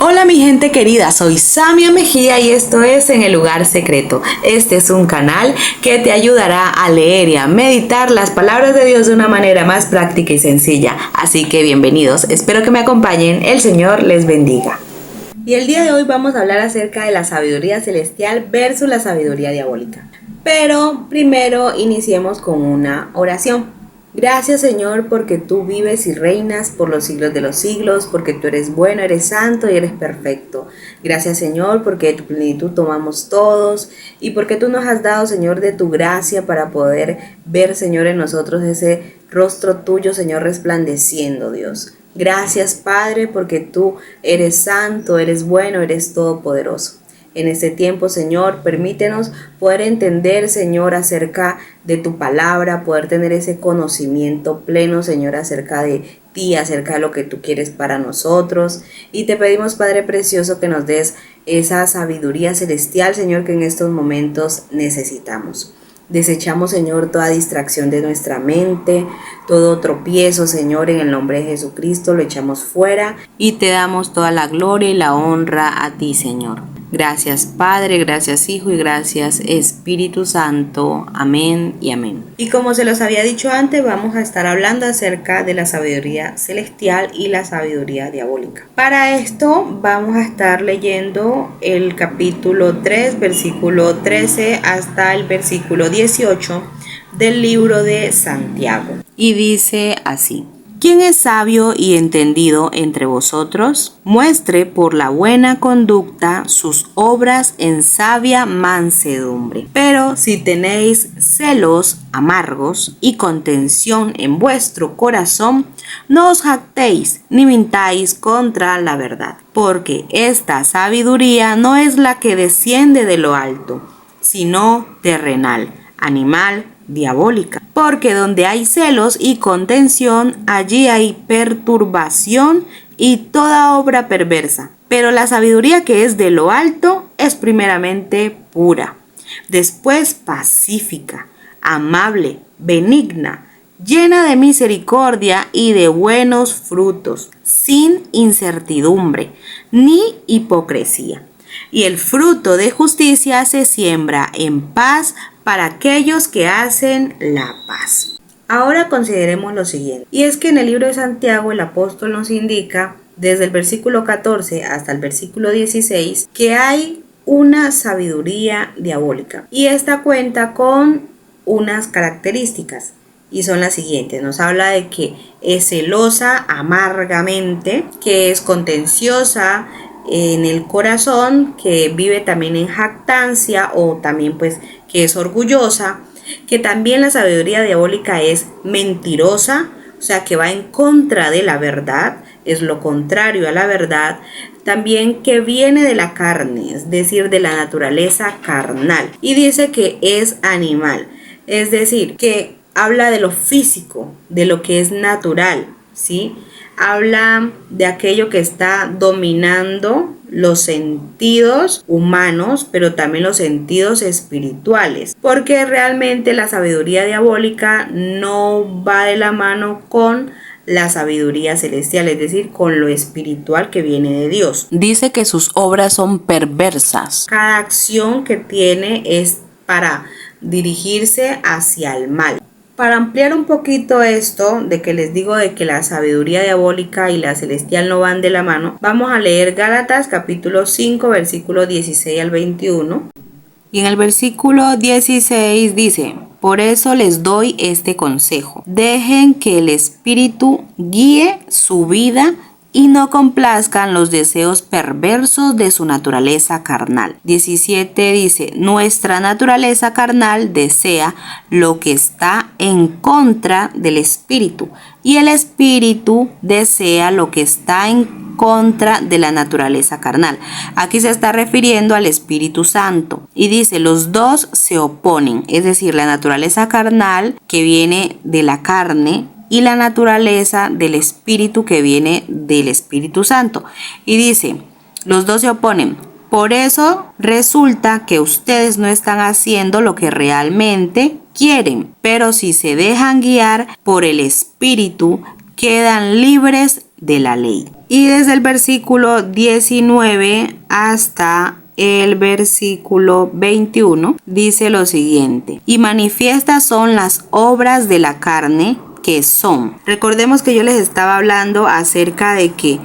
Hola mi gente querida, soy Samia Mejía y esto es En el Lugar Secreto. Este es un canal que te ayudará a leer y a meditar las palabras de Dios de una manera más práctica y sencilla. Así que bienvenidos, espero que me acompañen, el Señor les bendiga. Y el día de hoy vamos a hablar acerca de la sabiduría celestial versus la sabiduría diabólica. Pero primero iniciemos con una oración. Gracias Señor porque tú vives y reinas por los siglos de los siglos, porque tú eres bueno, eres santo y eres perfecto. Gracias Señor porque de tu plenitud tomamos todos y porque tú nos has dado Señor de tu gracia para poder ver Señor en nosotros ese rostro tuyo Señor resplandeciendo Dios. Gracias Padre porque tú eres santo, eres bueno, eres todopoderoso. En este tiempo, Señor, permítenos poder entender, Señor, acerca de tu palabra, poder tener ese conocimiento pleno, Señor, acerca de ti, acerca de lo que tú quieres para nosotros. Y te pedimos, Padre Precioso, que nos des esa sabiduría celestial, Señor, que en estos momentos necesitamos. Desechamos, Señor, toda distracción de nuestra mente, todo tropiezo, Señor, en el nombre de Jesucristo, lo echamos fuera y te damos toda la gloria y la honra a ti, Señor. Gracias Padre, gracias Hijo y gracias Espíritu Santo. Amén y amén. Y como se los había dicho antes, vamos a estar hablando acerca de la sabiduría celestial y la sabiduría diabólica. Para esto vamos a estar leyendo el capítulo 3, versículo 13 hasta el versículo 18 del libro de Santiago. Y dice así. ¿Quién es sabio y entendido entre vosotros? Muestre por la buena conducta sus obras en sabia mansedumbre. Pero si tenéis celos amargos y contención en vuestro corazón, no os jactéis ni mintáis contra la verdad, porque esta sabiduría no es la que desciende de lo alto, sino terrenal, animal, diabólica. Porque donde hay celos y contención, allí hay perturbación y toda obra perversa. Pero la sabiduría que es de lo alto es primeramente pura, después pacífica, amable, benigna, llena de misericordia y de buenos frutos, sin incertidumbre ni hipocresía. Y el fruto de justicia se siembra en paz para aquellos que hacen la paz. Ahora consideremos lo siguiente, y es que en el libro de Santiago el apóstol nos indica desde el versículo 14 hasta el versículo 16 que hay una sabiduría diabólica y esta cuenta con unas características y son las siguientes. Nos habla de que es celosa amargamente, que es contenciosa en el corazón, que vive también en jactancia o también pues que es orgullosa, que también la sabiduría diabólica es mentirosa, o sea que va en contra de la verdad, es lo contrario a la verdad, también que viene de la carne, es decir, de la naturaleza carnal, y dice que es animal, es decir, que habla de lo físico, de lo que es natural, ¿sí? Habla de aquello que está dominando los sentidos humanos, pero también los sentidos espirituales, porque realmente la sabiduría diabólica no va de la mano con la sabiduría celestial, es decir, con lo espiritual que viene de Dios. Dice que sus obras son perversas. Cada acción que tiene es para dirigirse hacia el mal. Para ampliar un poquito esto de que les digo de que la sabiduría diabólica y la celestial no van de la mano, vamos a leer Gálatas capítulo 5 versículo 16 al 21. Y en el versículo 16 dice, por eso les doy este consejo, dejen que el Espíritu guíe su vida y no complazcan los deseos perversos de su naturaleza carnal. 17 dice, nuestra naturaleza carnal desea lo que está en contra del Espíritu y el Espíritu desea lo que está en contra de la naturaleza carnal. Aquí se está refiriendo al Espíritu Santo y dice, los dos se oponen, es decir, la naturaleza carnal que viene de la carne y la naturaleza del Espíritu que viene del Espíritu Santo. Y dice, los dos se oponen. Por eso resulta que ustedes no están haciendo lo que realmente quieren, pero si se dejan guiar por el Espíritu, quedan libres de la ley. Y desde el versículo 19 hasta el versículo 21 dice lo siguiente: y manifiestas son las obras de la carne, que son. Recordemos que yo les estaba hablando acerca de que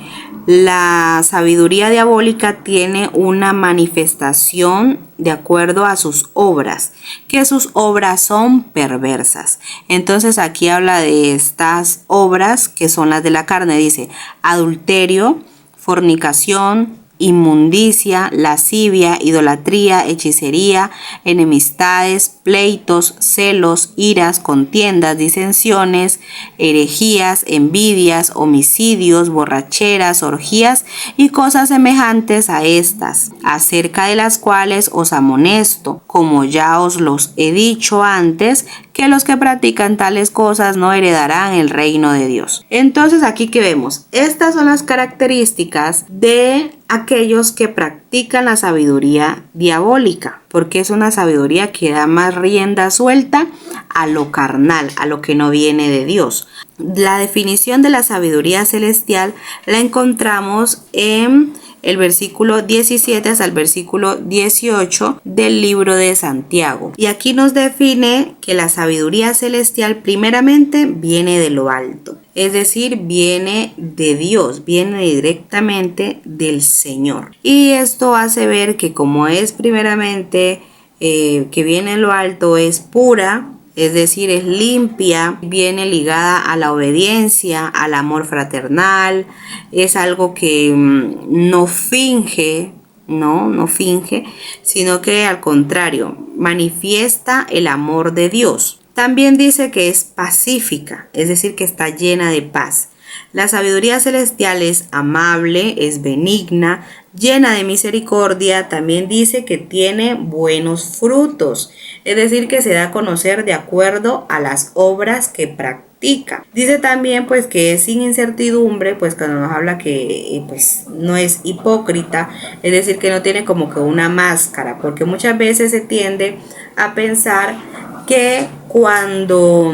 la sabiduría diabólica tiene una manifestación de acuerdo a sus obras, que sus obras son perversas. Entonces aquí habla de estas obras que son las de la carne. Dice adulterio, fornicación, inmundicia, lascivia, idolatría, hechicería, enemistades, pleitos, celos, iras, contiendas, disensiones, herejías, envidias, homicidios, borracheras, orgías y cosas semejantes a estas, acerca de las cuales os amonesto, como ya os los he dicho antes, que los que practican tales cosas no heredarán el reino de Dios. Entonces aquí que vemos, estas son las características de aquellos que practican la sabiduría diabólica, porque es una sabiduría que da más rienda suelta a lo carnal, a lo que no viene de Dios. La definición de la sabiduría celestial la encontramos en el versículo 17 hasta el versículo 18 del libro de Santiago. Y aquí nos define que la sabiduría celestial primeramente viene de lo alto. Es decir, viene de Dios, viene directamente del Señor. Y esto hace ver que como es primeramente que viene de lo alto, es pura, es decir, es limpia, viene ligada a la obediencia, al amor fraternal, es algo que no finge, no finge, sino que al contrario, manifiesta el amor de Dios. También dice que es pacífica, es decir, que está llena de paz. La sabiduría celestial es amable, es benigna, llena de misericordia. También dice que tiene buenos frutos, es decir, que se da a conocer de acuerdo a las obras que practica. Dice también pues que es sin incertidumbre, pues cuando nos habla que pues no es hipócrita, es decir, que no tiene como que una máscara, porque muchas veces se tiende a pensar que cuando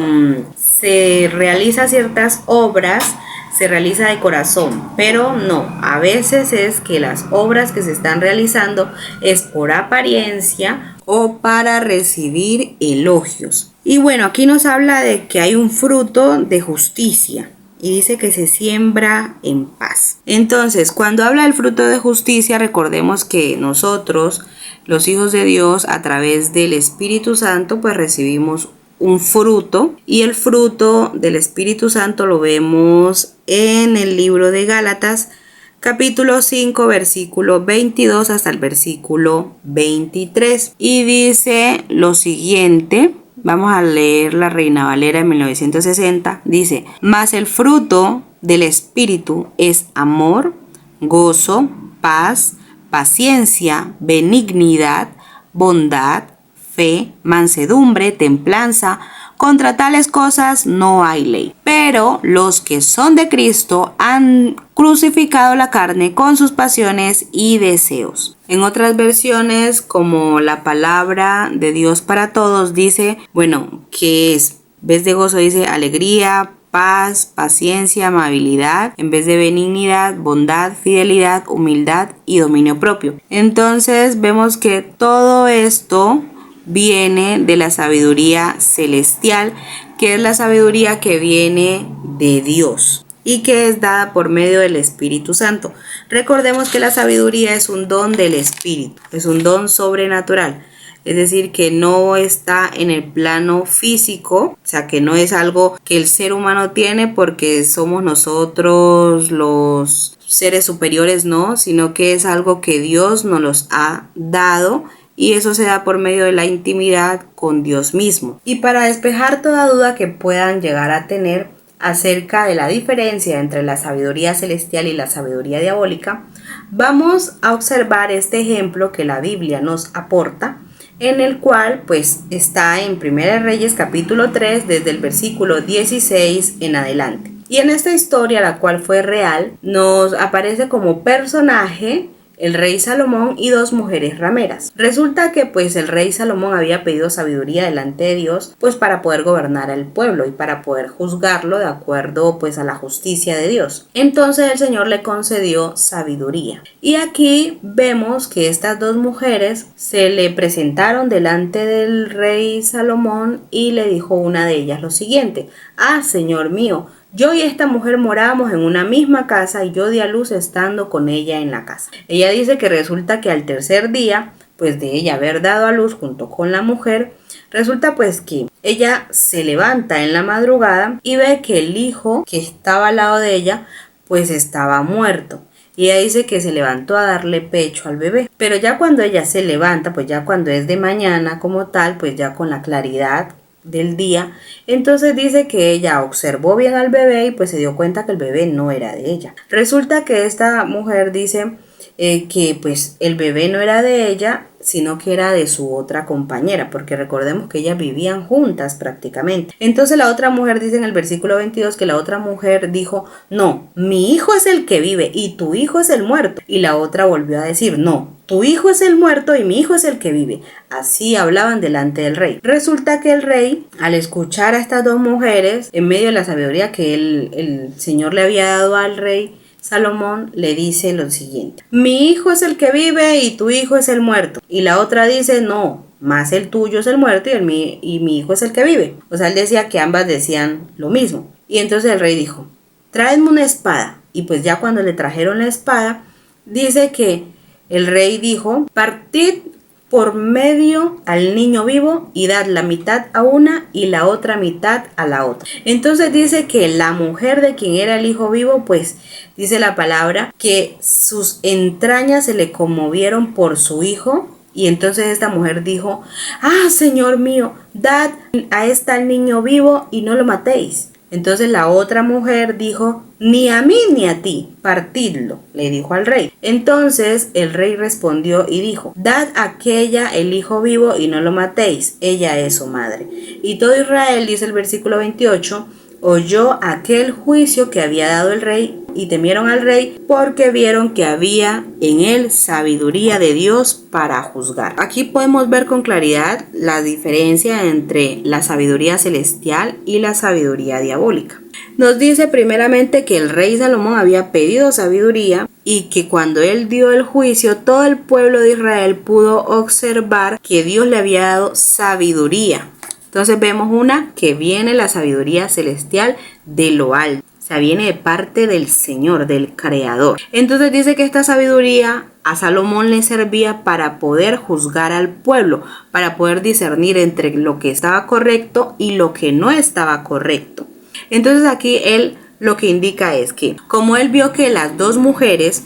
se realiza ciertas obras se realiza de corazón, pero no, a veces es que las obras que se están realizando es por apariencia o para recibir elogios. Y bueno, aquí nos habla de que hay un fruto de justicia y dice que se siembra en paz. Entonces, cuando habla del fruto de justicia, recordemos que nosotros, los hijos de Dios, a través del Espíritu Santo, pues recibimos un fruto, y el fruto del Espíritu Santo lo vemos en el libro de Gálatas, capítulo 5, versículo 22 hasta el versículo 23. Y dice lo siguiente, vamos a leer la Reina Valera en 1960, dice: mas el fruto del Espíritu es amor, gozo, paz, paciencia, benignidad, bondad, fe, mansedumbre, templanza. Contra tales cosas no hay ley. Pero los que son de Cristo han crucificado la carne con sus pasiones y deseos. En otras versiones, como la palabra de Dios para todos, dice, bueno, que es, en vez de gozo dice alegría, paz, paciencia, amabilidad, en vez de benignidad, bondad, fidelidad, humildad y dominio propio. Entonces vemos que todo esto viene de la sabiduría celestial, que es la sabiduría que viene de Dios y que es dada por medio del Espíritu Santo. Recordemos que la sabiduría es un don del Espíritu, es un don sobrenatural, es decir, que no está en el plano físico, o sea, que no es algo que el ser humano tiene porque somos nosotros los seres superiores, no, sino que es algo que Dios nos los ha dado. Y eso se da por medio de la intimidad con Dios mismo. Y para despejar toda duda que puedan llegar a tener acerca de la diferencia entre la sabiduría celestial y la sabiduría diabólica, vamos a observar este ejemplo que la Biblia nos aporta, en el cual pues está en 1 Reyes capítulo 3 desde el versículo 16 en adelante. Y en esta historia, la cual fue real, nos aparece como personaje el rey Salomón y 2 mujeres rameras. Resulta que pues el rey Salomón había pedido sabiduría delante de Dios pues para poder gobernar al pueblo y para poder juzgarlo de acuerdo pues a la justicia de Dios. Entonces el Señor le concedió sabiduría. Y aquí vemos que estas 2 mujeres se le presentaron delante del rey Salomón y le dijo una de ellas lo siguiente: ah, Señor mío, yo y esta mujer morábamos en una misma casa y yo di a luz estando con ella en la casa. Ella dice que resulta que al tercer día, pues de ella haber dado a luz junto con la mujer, resulta pues que ella se levanta en la madrugada y ve que el hijo que estaba al lado de ella, pues estaba muerto. Y ella dice que se levantó a darle pecho al bebé. Pero ya cuando ella se levanta, pues ya cuando es de mañana como tal, pues ya con la claridad del día, entonces dice que ella observó bien al bebé y pues se dio cuenta que el bebé no era de ella. Resulta que esta mujer dice que pues el bebé no era de ella, sino que era de su otra compañera, porque recordemos que ellas vivían juntas prácticamente. Entonces la otra mujer dice en el versículo 22 que la otra mujer dijo: no, mi hijo es el que vive y tu hijo es el muerto. Y la otra volvió a decir: no, tu hijo es el muerto y mi hijo es el que vive. Así hablaban delante del rey. Resulta que el rey, al escuchar a estas 2 mujeres, en medio de la sabiduría que el Señor le había dado al rey Salomón, le dice lo siguiente: mi hijo es el que vive y tu hijo es el muerto. Y la otra dice: no, más el tuyo es el muerto y mi hijo es el que vive. O sea, él decía que ambas decían lo mismo. Y entonces el rey dijo: tráeme una espada. Y pues ya cuando le trajeron la espada, dice que el rey dijo: partid por medio al niño vivo y dad la mitad a una y la otra mitad a la otra. Entonces dice que la mujer de quien era el hijo vivo, pues dice la palabra que sus entrañas se le conmovieron por su hijo. Y entonces esta mujer dijo: ah, Señor mío, dad a esta al niño vivo y no lo matéis. Entonces la otra mujer dijo: ni a mí ni a ti, partidlo, le dijo al rey. Entonces el rey respondió y dijo: dad a aquella el hijo vivo y no lo matéis, ella es su madre. Y todo Israel, dice el versículo 28, oyó aquel juicio que había dado el rey y temieron al rey porque vieron que había en él sabiduría de Dios para juzgar. Aquí podemos ver con claridad la diferencia entre la sabiduría celestial y la sabiduría diabólica. Nos dice primeramente que el rey Salomón había pedido sabiduría y que cuando él dio el juicio, todo el pueblo de Israel pudo observar que Dios le había dado sabiduría. Entonces vemos que viene la sabiduría celestial de lo alto. O sea, viene de parte del Señor, del Creador. Entonces dice que esta sabiduría a Salomón le servía para poder juzgar al pueblo, para poder discernir entre lo que estaba correcto y lo que no estaba correcto. Entonces aquí él lo que indica es que como él vio que las 2 mujeres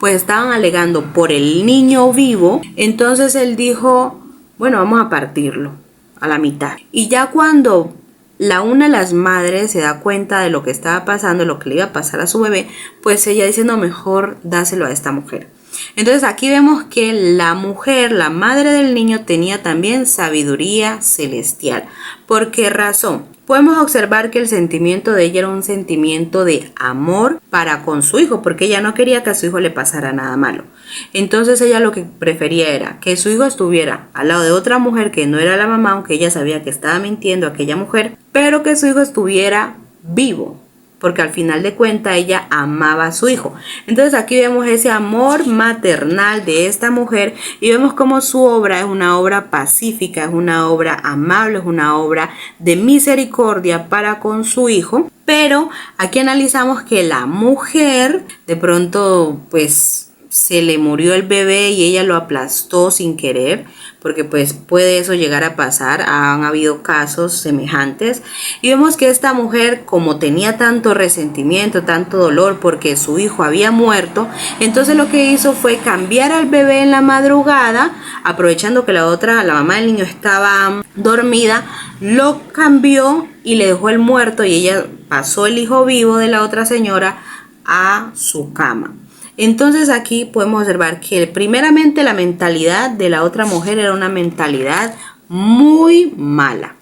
pues estaban alegando por el niño vivo, entonces él dijo: bueno, vamos a partirlo a la mitad. Y ya cuando una de las madres se da cuenta de lo que estaba pasando, lo que le iba a pasar a su bebé, pues ella dice: no, mejor dáselo a esta mujer. Entonces aquí vemos que la mujer, la madre del niño, tenía también sabiduría celestial. ¿Por qué razón? Podemos observar que el sentimiento de ella era un sentimiento de amor para con su hijo, porque ella no quería que a su hijo le pasara nada malo. Entonces ella lo que prefería era que su hijo estuviera al lado de otra mujer que no era la mamá, aunque ella sabía que estaba mintiendo a aquella mujer, pero que su hijo estuviera vivo, porque al final de cuentas ella amaba a su hijo. Entonces aquí vemos ese amor maternal de esta mujer y vemos cómo su obra es una obra pacífica, es una obra amable, es una obra de misericordia para con su hijo. Pero aquí analizamos que la mujer de pronto pues se le murió el bebé y ella lo aplastó sin querer, porque pues puede eso llegar a pasar, han habido casos semejantes. Y vemos que esta mujer, como tenía tanto resentimiento, tanto dolor porque su hijo había muerto, entonces lo que hizo fue cambiar al bebé en la madrugada, aprovechando que la mamá del niño estaba dormida, lo cambió y le dejó el muerto y ella pasó el hijo vivo de la otra señora a su cama. Entonces aquí podemos observar que primeramente la mentalidad de la otra mujer era una mentalidad muy mala,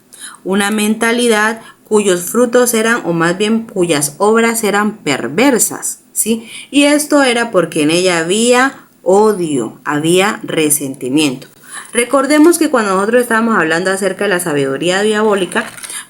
una mentalidad cuyos frutos eran, o más bien cuyas obras eran perversas, ¿sí? Y esto era porque en ella había odio, había resentimiento. Recordemos que cuando nosotros estábamos hablando acerca de la sabiduría diabólica,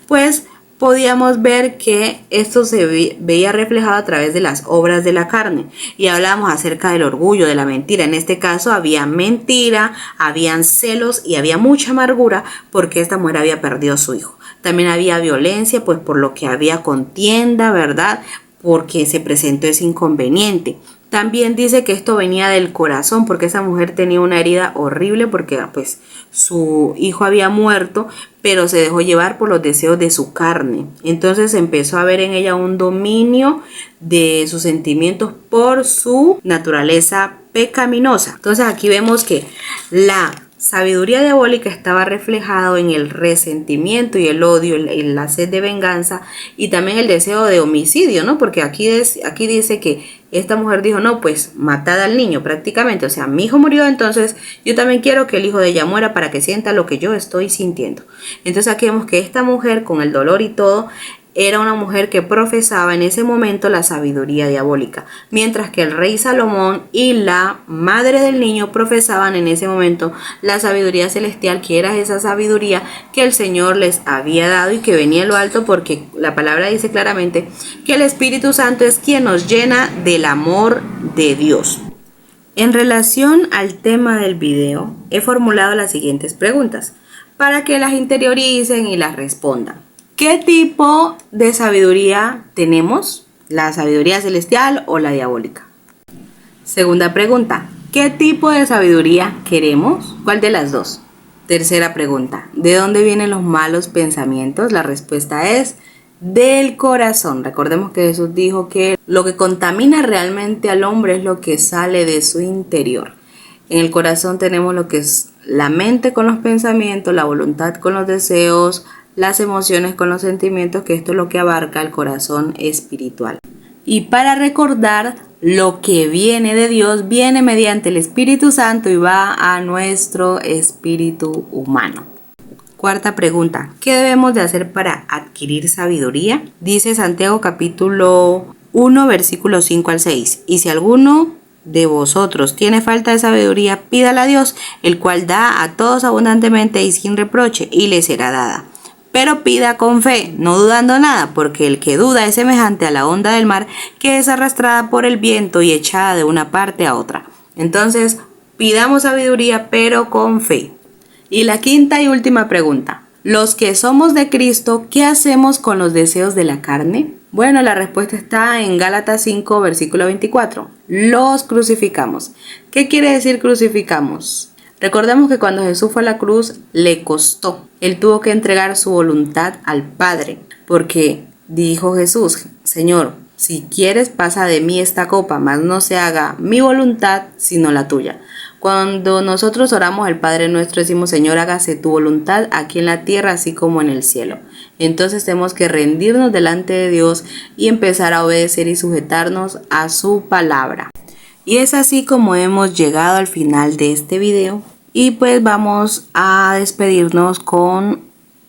pues podíamos ver que esto se veía reflejado a través de las obras de la carne. Y hablábamos acerca del orgullo, de la mentira. En este caso había mentira, habían celos y había mucha amargura porque esta mujer había perdido a su hijo. También había violencia, pues por lo que había contienda, ¿verdad? Porque se presentó ese inconveniente. También dice que esto venía del corazón porque esa mujer tenía una herida horrible porque pues su hijo había muerto, pero se dejó llevar por los deseos de su carne. Entonces empezó a ver en ella un dominio de sus sentimientos por su naturaleza pecaminosa. Entonces aquí vemos que la sabiduría diabólica estaba reflejado en el resentimiento y el odio, la sed de venganza y también el deseo de homicidio, ¿no? Porque aquí dice que esta mujer dijo, no, pues matad al niño prácticamente, o sea, mi hijo murió, entonces yo también quiero que el hijo de ella muera para que sienta lo que yo estoy sintiendo. Entonces aquí vemos que esta mujer con el dolor y todo, era una mujer que profesaba en ese momento la sabiduría diabólica, mientras que el rey Salomón y la madre del niño profesaban en ese momento la sabiduría celestial, que era esa sabiduría que el Señor les había dado y que venía de lo alto, porque la palabra dice claramente que el Espíritu Santo es quien nos llena del amor de Dios. En relación al tema del video, he formulado las siguientes preguntas para que las interioricen y las respondan. ¿Qué tipo de sabiduría tenemos? ¿La sabiduría celestial o la diabólica? Segunda pregunta, ¿qué tipo de sabiduría queremos? ¿Cuál de las dos? Tercera pregunta, ¿de dónde vienen los malos pensamientos? La respuesta es del corazón. Recordemos que Jesús dijo que lo que contamina realmente al hombre es lo que sale de su interior. En el corazón tenemos lo que es la mente con los pensamientos, la voluntad con los deseos, las emociones con los sentimientos, que esto es lo que abarca el corazón espiritual. Y para recordar, lo que viene de Dios viene mediante el Espíritu Santo y va a nuestro espíritu humano. Cuarta pregunta, ¿qué debemos de hacer para adquirir sabiduría? Dice Santiago capítulo 1, versículos 5 al 6. Y si alguno de vosotros tiene falta de sabiduría, pídala a Dios, el cual da a todos abundantemente y sin reproche, y le será dada. Pero pida con fe, no dudando nada, porque el que duda es semejante a la onda del mar, que es arrastrada por el viento y echada de una parte a otra. Entonces, pidamos sabiduría, pero con fe. Y la quinta y última pregunta, los que somos de Cristo, ¿qué hacemos con los deseos de la carne? Bueno, la respuesta está en Gálatas 5, versículo 24. Los crucificamos. ¿Qué quiere decir crucificamos? Recordemos que cuando Jesús fue a la cruz, le costó. Él tuvo que entregar su voluntad al Padre, porque dijo Jesús, Señor, si quieres pasa de mí esta copa, mas no se haga mi voluntad, sino la tuya. Cuando nosotros oramos al Padre nuestro, decimos, Señor, hágase tu voluntad aquí en la tierra, así como en el cielo. Entonces tenemos que rendirnos delante de Dios y empezar a obedecer y sujetarnos a su palabra. Y es así como hemos llegado al final de este video y pues vamos a despedirnos con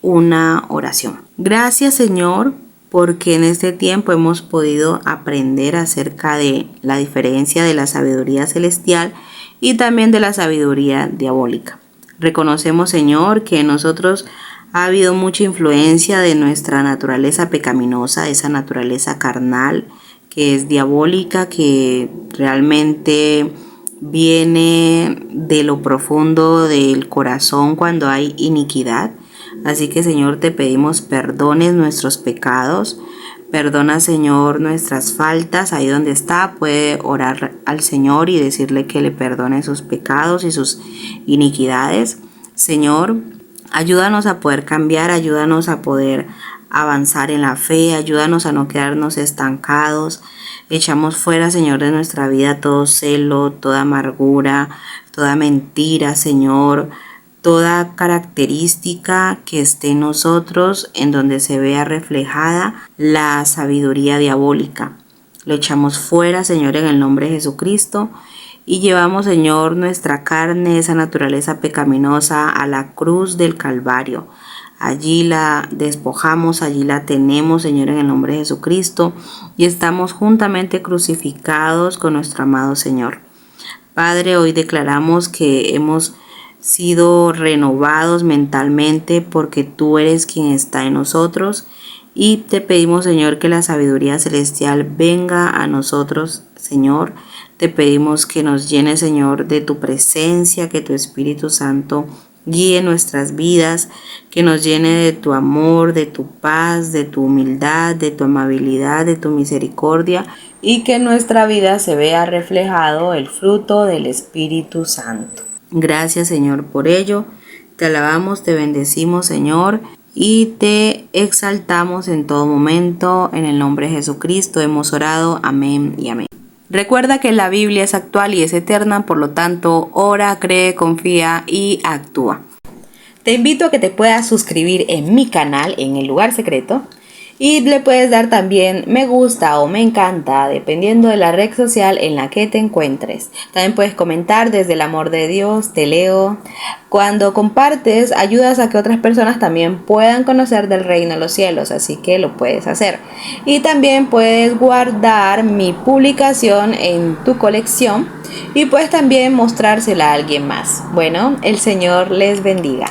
una oración. Gracias, Señor, porque en este tiempo hemos podido aprender acerca de la diferencia de la sabiduría celestial y también de la sabiduría diabólica. Reconocemos, Señor, que en nosotros ha habido mucha influencia de nuestra naturaleza pecaminosa, esa naturaleza carnal, que es diabólica, que realmente viene de lo profundo del corazón cuando hay iniquidad. Así que, Señor, te pedimos perdones nuestros pecados, perdona, Señor, nuestras faltas. Ahí donde está puede orar al Señor y decirle que le perdone sus pecados y sus iniquidades. Señor, ayúdanos a poder cambiar, ayúdanos a poder avanzar en la fe, ayúdanos a no quedarnos estancados. Echamos fuera, Señor, de nuestra vida todo celo, toda amargura, toda mentira, Señor, toda característica que esté en nosotros en donde se vea reflejada la sabiduría diabólica. Lo echamos fuera, Señor, en el nombre de Jesucristo, y llevamos, Señor, nuestra carne, esa naturaleza pecaminosa, a la cruz del Calvario. Allí la despojamos, allí la tenemos, Señor, en el nombre de Jesucristo, y estamos juntamente crucificados con nuestro amado Señor. Padre, hoy declaramos que hemos sido renovados mentalmente porque tú eres quien está en nosotros y te pedimos, Señor, que la sabiduría celestial venga a nosotros, Señor. Te pedimos que nos llene, Señor, de tu presencia, que tu Espíritu Santo guíe nuestras vidas, que nos llene de tu amor, de tu paz, de tu humildad, de tu amabilidad, de tu misericordia, y que en nuestra vida se vea reflejado el fruto del Espíritu Santo. Gracias, Señor, por ello. Te alabamos, te bendecimos, Señor, y te exaltamos en todo momento. En el nombre de Jesucristo hemos orado. Amén y amén. Recuerda que la Biblia es actual y es eterna, por lo tanto, ora, cree, confía y actúa. Te invito a que te puedas suscribir en mi canal, en el lugar secreto, y le puedes dar también me gusta o me encanta, dependiendo de la red social en la que te encuentres. También puedes comentar. Desde el amor de Dios te leo. Cuando compartes, ayudas a que otras personas también puedan conocer del reino de los cielos, así que lo puedes hacer. Y también puedes guardar mi publicación en tu colección y puedes también mostrársela a alguien más. Bueno, el Señor les bendiga.